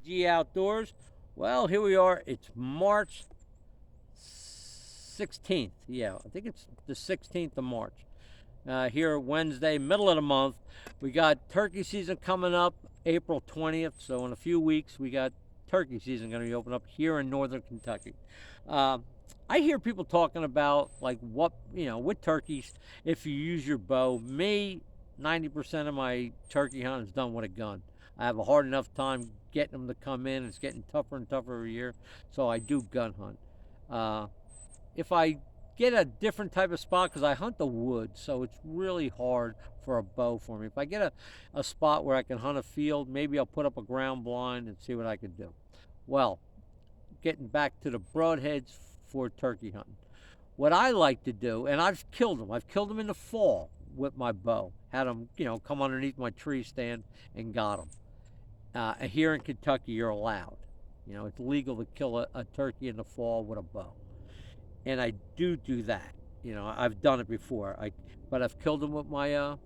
ATG Outdoors. Well, here we are. It's March 16th. Yeah, I think it's the 16th of March. Here Wednesday, middle of the month. We got turkey season coming up April 20th. So in a few weeks, we got turkey season going to be open up here in northern Kentucky. Uh, I hear people talking about like what, with turkeys, if you use your bow. Me, 90% of my turkey hunting is done with a gun. I have a hard enough time getting them to come in. It's getting tougher and tougher every year, so I do gun hunt. Uh, if I get a different type of spot, because I hunt the woods, so it's really hard for a bow for me. If I get a spot where I can hunt a field, maybe I'll put up a ground blind and see what I can do. Well, getting back to the broadheads for turkey hunting. What I like to do, and I've killed them in the fall with my bow. Had them, come underneath my tree stand and got them. Here in Kentucky, you're allowed. It's legal to kill a turkey in the fall with a bow, and I do that. I've done it before. But I've killed them with my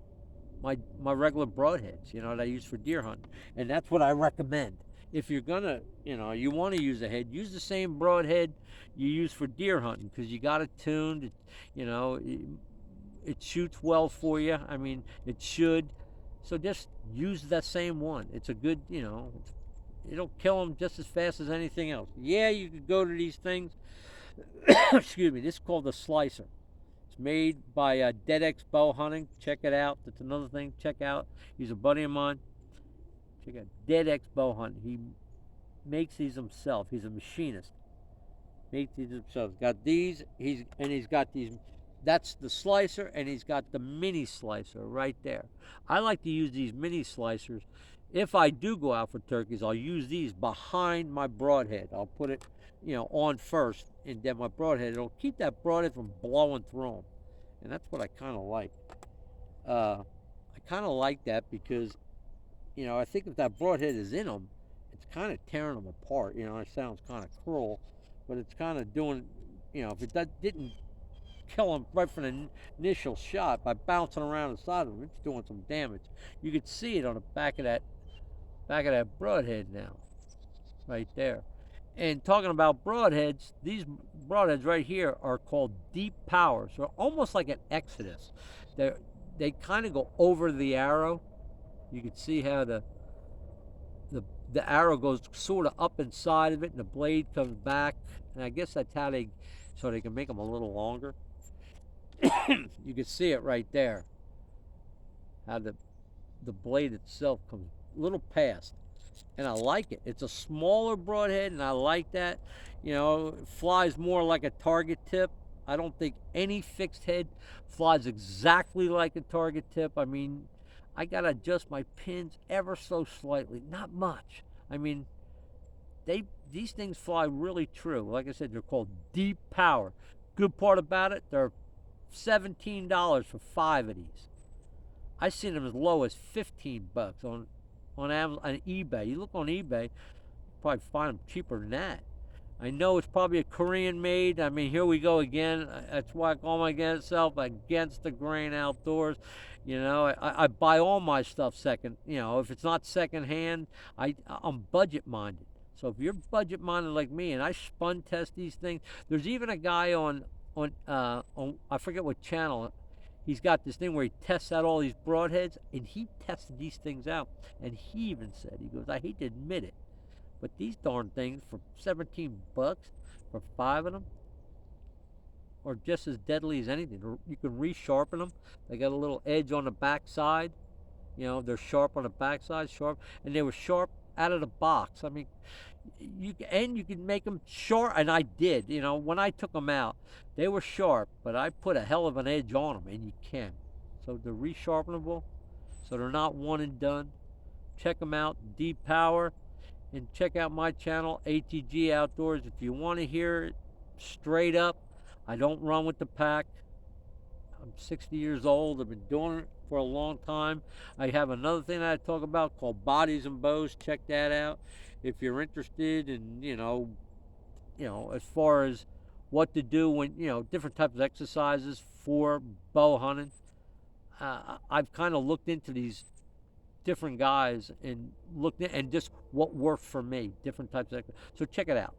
regular broadheads. That I use for deer hunting, and that's what I recommend. If you're gonna, you want to use a head, use the same broadhead you use for deer hunting, because you got it tuned. It shoots well for you. I mean, it should. So just use that same one. It's a good, it'll kill them just as fast as anything else. Yeah, you could go to these things. Excuse me. This is called the slicer. It's made by Dead X Bow Hunting. Check it out. That's another thing. Check out. He's a buddy of mine. Check out Dead X Bow Hunting. He makes these himself. He's a machinist. Makes these himself. Got these. He's got these. That's the slicer, and he's got the mini slicer right there. I like to use these mini slicers. If I do go out for turkeys, I'll use these behind my broadhead. I'll put it, on first, and then my broadhead. It'll keep that broadhead from blowing through them, and that's what I kind of like. I kind of like that because, I think if that broadhead is in them, it's kind of tearing them apart. It sounds kind of cruel, but it's kind of doing, if it didn't kill him right from the initial shot by bouncing around the side of him, it's doing some damage. You could see it on the back of that broadhead now, right there. And talking about broadheads, these broadheads right here are called deep powers. They're almost like an Exodus. They kind of go over the arrow. You can see how the arrow goes sort of up inside of it, and the blade comes back. And I guess that's how so they can make them a little longer. You can see it right there, how the blade itself comes a little past, and I like it. It's a smaller broadhead, and I like that. It flies more like a target tip. I don't think any fixed head flies exactly like a target tip. I mean, I gotta adjust my pins ever so slightly, not much. I mean, these things fly really true. Like I said, they're called deep power. Good part about it, they're $17 for 5 of these. I've seen them as low as $15 on Amazon, on eBay. You look on eBay, you probably find them cheaper than that. I know it's probably a Korean made. I mean, here we go again. That's why I call myself against the grain outdoors. I buy all my stuff second. If it's not second hand, I'm budget minded. So if you're budget minded like me, and I spun test these things, there's even a guy on I forget what channel. He's got this thing where he tests out all these broadheads, and he tested these things out, and he even said, he goes, I hate to admit it, but these darn things for $17 for 5 of them are just as deadly as anything. You can resharpen them. They got a little edge on the back side. They're sharp on the back side, sharp, and they were sharp out of the box. I mean, you can make them sharp, and I did. When I took them out, they were sharp, but I put a hell of an edge on them, and you can. So they're resharpenable, so they're not one and done. Check them out, Deep Power, and check out my channel, ATG Outdoors. If you want to hear it straight up, I don't run with the pack. I'm 60 years old. I've been doing it for a long time. I have another thing that I talk about called Bodies and Bows. Check that out if you're interested in, as far as what to do when, different types of exercises for bow hunting. I've kind of looked into these different guys and looked at and just what worked for me, different types of. So check it out.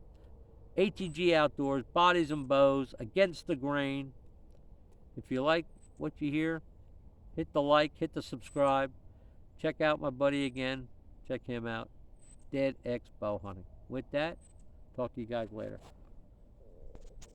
ATG Outdoors, bodies and bows, against the grain. If you like what you hear, hit the like, hit the subscribe. Check out my buddy again. Check him out. Dead X Bow Hunting. With that, talk to you guys later.